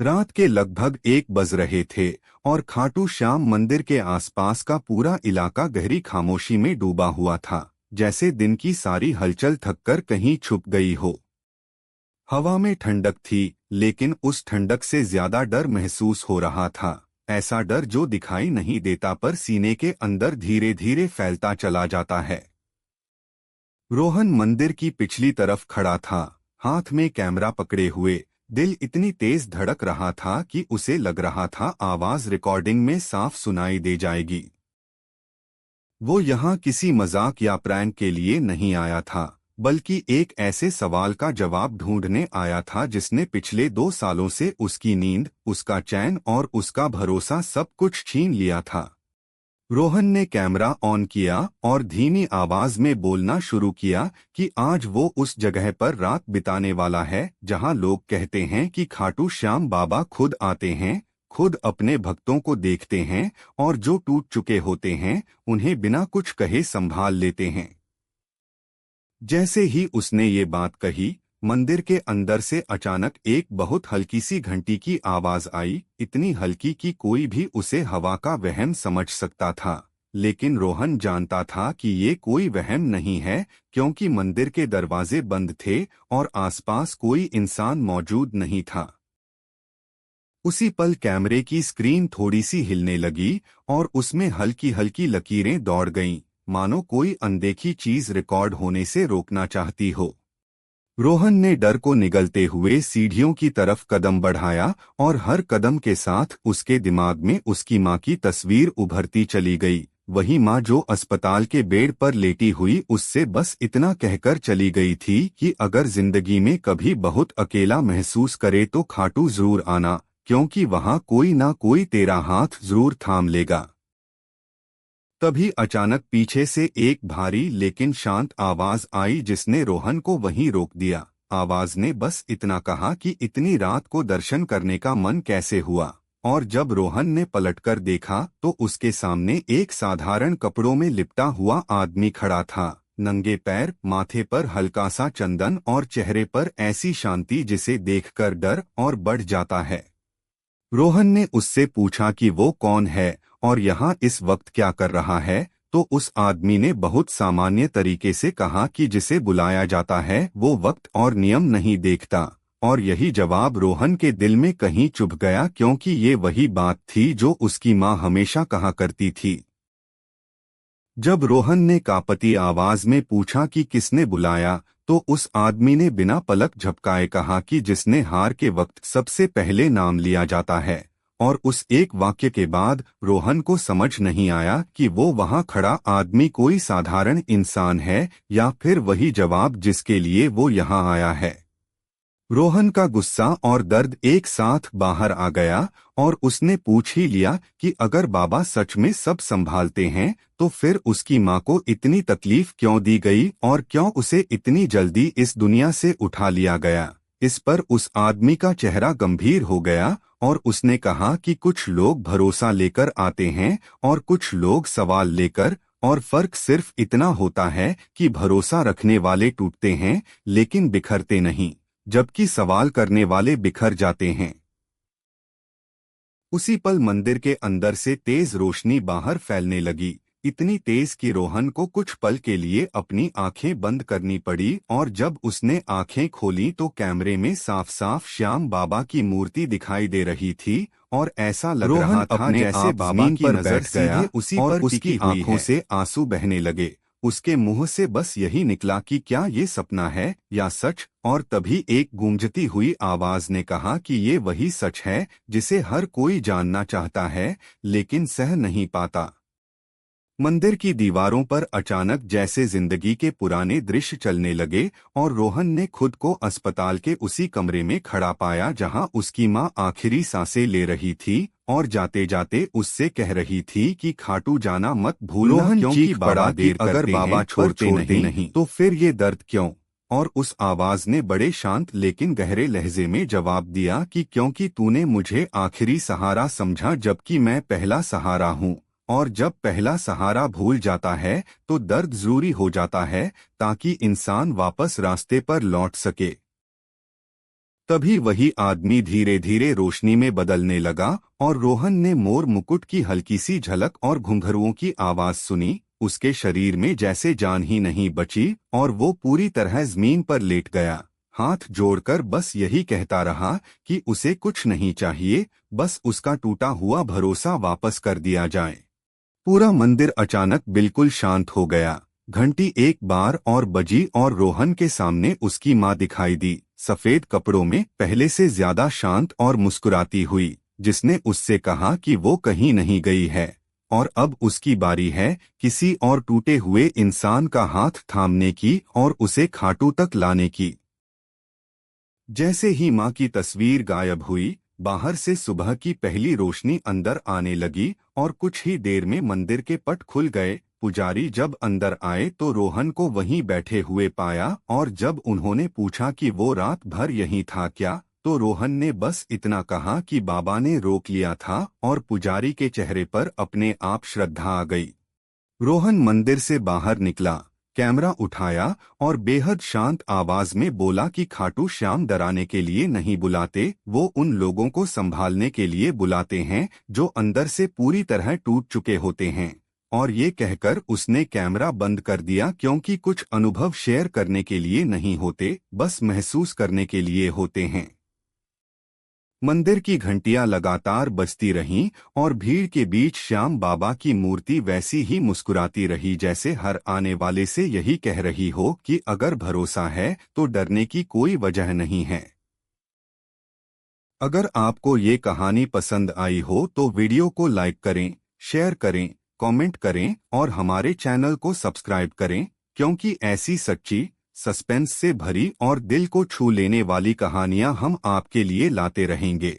रात के लगभग 1 बज रहे थे और खाटू श्याम मंदिर के आसपास का पूरा इलाका गहरी खामोशी में डूबा हुआ था, जैसे दिन की सारी हलचल थककर कहीं छुप गई हो। हवा में ठंडक थी, लेकिन उस ठंडक से ज्यादा डर महसूस हो रहा था। ऐसा डर जो दिखाई नहीं देता पर सीने के अंदर धीरे धीरे फैलता चला जाता है। रोहन मंदिर की पिछली तरफ खड़ा था, हाथ में कैमरा पकड़े हुए। दिल इतनी तेज धड़क रहा था कि उसे लग रहा था आवाज रिकॉर्डिंग में साफ सुनाई दे जाएगी। वो यहाँ किसी मजाक या प्रैंक के लिए नहीं आया था, बल्कि एक ऐसे सवाल का जवाब ढूंढने आया था जिसने पिछले 2 सालों से उसकी नींद, उसका चैन और उसका भरोसा सब कुछ छीन लिया था। रोहन ने कैमरा ऑन किया और धीमी आवाज में बोलना शुरू किया कि आज वो उस जगह पर रात बिताने वाला है जहां लोग कहते हैं कि खाटू श्याम बाबा खुद आते हैं, खुद अपने भक्तों को देखते हैं और जो टूट चुके होते हैं उन्हें बिना कुछ कहे संभाल लेते हैं। जैसे ही उसने ये बात कही, मंदिर के अंदर से अचानक एक बहुत हल्की सी घंटी की आवाज आई, इतनी हल्की कि कोई भी उसे हवा का वहम समझ सकता था। लेकिन रोहन जानता था कि ये कोई वहम नहीं है, क्योंकि मंदिर के दरवाजे बंद थे और आसपास कोई इंसान मौजूद नहीं था। उसी पल कैमरे की स्क्रीन थोड़ी सी हिलने लगी और उसमें हल्की हल्की लकीरें दौड़ गईं, मानो कोई अनदेखी चीज रिकॉर्ड होने से रोकना चाहती हो। रोहन ने डर को निगलते हुए सीढ़ियों की तरफ कदम बढ़ाया और हर कदम के साथ उसके दिमाग में उसकी माँ की तस्वीर उभरती चली गई। वही माँ जो अस्पताल के बेड पर लेटी हुई उससे बस इतना कहकर चली गई थी कि अगर जिंदगी में कभी बहुत अकेला महसूस करे तो खाटू जरूर आना, क्योंकि वहाँ कोई ना कोई तेरा हाथ जरूर थाम लेगा। तभी अचानक पीछे से एक भारी लेकिन शांत आवाज आई जिसने रोहन को वहीं रोक दिया। आवाज ने बस इतना कहा कि इतनी रात को दर्शन करने का मन कैसे हुआ। और जब रोहन ने पलटकर देखा तो उसके सामने एक साधारण कपड़ों में लिपटा हुआ आदमी खड़ा था, नंगे पैर, माथे पर हल्का सा चंदन और चेहरे पर ऐसी शांति जिसे देखकर डर और बढ़ जाता है। रोहन ने उससे पूछा कि वो कौन है और यहाँ इस वक्त क्या कर रहा है, तो उस आदमी ने बहुत सामान्य तरीके से कहा कि जिसे बुलाया जाता है वो वक्त और नियम नहीं देखता। और यही जवाब रोहन के दिल में कहीं चुभ गया, क्योंकि ये वही बात थी जो उसकी माँ हमेशा कहा करती थी। जब रोहन ने कांपती आवाज में पूछा कि किसने बुलाया, तो उस आदमी ने बिना पलक झपकाए कहा कि जिसने हार के वक्त सबसे पहले नाम लिया जाता है। और उस एक वाक्य के बाद रोहन को समझ नहीं आया कि वो वहां खड़ा आदमी कोई साधारण इंसान है या फिर वही जवाब जिसके लिए वो यहाँ आया है। रोहन का गुस्सा और दर्द एक साथ बाहर आ गया और उसने पूछ ही लिया कि अगर बाबा सच में सब संभालते हैं तो फिर उसकी माँ को इतनी तकलीफ क्यों दी गई और क्यों उसे इतनी जल्दी इस दुनिया से उठा लिया गया। इस पर उस आदमी का चेहरा गंभीर हो गया और उसने कहा कि कुछ लोग भरोसा लेकर आते हैं और कुछ लोग सवाल लेकर, और फर्क सिर्फ इतना होता है कि भरोसा रखने वाले टूटते हैं लेकिन बिखरते नहीं, जबकि सवाल करने वाले बिखर जाते हैं। उसी पल मंदिर के अंदर से तेज रोशनी बाहर फैलने लगी, इतनी तेज कि रोहन को कुछ पल के लिए अपनी आंखें बंद करनी पड़ी और जब उसने आंखें खोली तो कैमरे में साफ साफ श्याम बाबा की मूर्ति दिखाई दे रही थी और ऐसा लग रहा था जैसे बाबा की नजर सीधे उसी पर उसकी आंखों से आंसू बहने लगे। उसके मुंह से बस यही निकला कि क्या ये सपना है या सच, और तभी एक गूंजती हुई आवाज ने कहा कि ये वही सच है जिसे हर कोई जानना चाहता है लेकिन सह नहीं पाता। मंदिर की दीवारों पर अचानक जैसे जिंदगी के पुराने दृश्य चलने लगे और रोहन ने खुद को अस्पताल के उसी कमरे में खड़ा पाया जहां उसकी मां आखिरी सांसें ले रही थी और जाते जाते उससे कह रही थी कि खाटू जाना मत भूलना, क्योंकि बड़ा देर अगर बाबा छोड़ते नहीं तो फिर ये दर्द क्यों। और उस आवाज ने बड़े शांत लेकिन गहरे लहजे में जवाब दिया कि क्योंकि तूने मुझे आखिरी सहारा समझा जबकि मैं पहला सहारा हूँ, और जब पहला सहारा भूल जाता है तो दर्द जरूरी हो जाता है ताकि इंसान वापस रास्ते पर लौट सके। तभी वही आदमी धीरे धीरे रोशनी में बदलने लगा और रोहन ने मोर मुकुट की हल्की सी झलक और घुंघरुओं की आवाज सुनी। उसके शरीर में जैसे जान ही नहीं बची और वो पूरी तरह जमीन पर लेट गया, हाथ जोड़कर बस यही कहता रहा कि उसे कुछ नहीं चाहिए, बस उसका टूटा हुआ भरोसा वापस कर दिया जाए। पूरा मंदिर अचानक बिल्कुल शांत हो गया। घंटी एक बार और बजी और रोहन के सामने उसकी माँ दिखाई दी, सफेद कपड़ों में, पहले से ज्यादा शांत और मुस्कुराती हुई, जिसने उससे कहा कि वो कहीं नहीं गई है और अब उसकी बारी है किसी और टूटे हुए इंसान का हाथ थामने की और उसे खाटू तक लाने की। जैसे ही माँ की तस्वीर गायब हुई, बाहर से सुबह की पहली रोशनी अंदर आने लगी और कुछ ही देर में मंदिर के पट खुल गए। पुजारी जब अंदर आए तो रोहन को वहीं बैठे हुए पाया और जब उन्होंने पूछा कि वो रात भर यहीं था क्या, तो रोहन ने बस इतना कहा कि बाबा ने रोक लिया था और पुजारी के चेहरे पर अपने आप श्रद्धा आ गई। रोहन मंदिर से बाहर निकला, कैमरा उठाया और बेहद शांत आवाज में बोला कि खाटू श्याम डराने के लिए नहीं बुलाते, वो उन लोगों को संभालने के लिए बुलाते हैं जो अंदर से पूरी तरह टूट चुके होते हैं। और ये कहकर उसने कैमरा बंद कर दिया, क्योंकि कुछ अनुभव शेयर करने के लिए नहीं होते, बस महसूस करने के लिए होते हैं। मंदिर की घंटियां लगातार बजती रहीं और भीड़ के बीच श्याम बाबा की मूर्ति वैसी ही मुस्कुराती रही, जैसे हर आने वाले से यही कह रही हो कि अगर भरोसा है तो डरने की कोई वजह नहीं है। अगर आपको ये कहानी पसंद आई हो तो वीडियो को लाइक करें, शेयर करें, कमेंट करें और हमारे चैनल को सब्सक्राइब करें, क्योंकि ऐसी सच्ची, सस्पेंस से भरी और दिल को छू लेने वाली कहानियां हम आपके लिए लाते रहेंगे।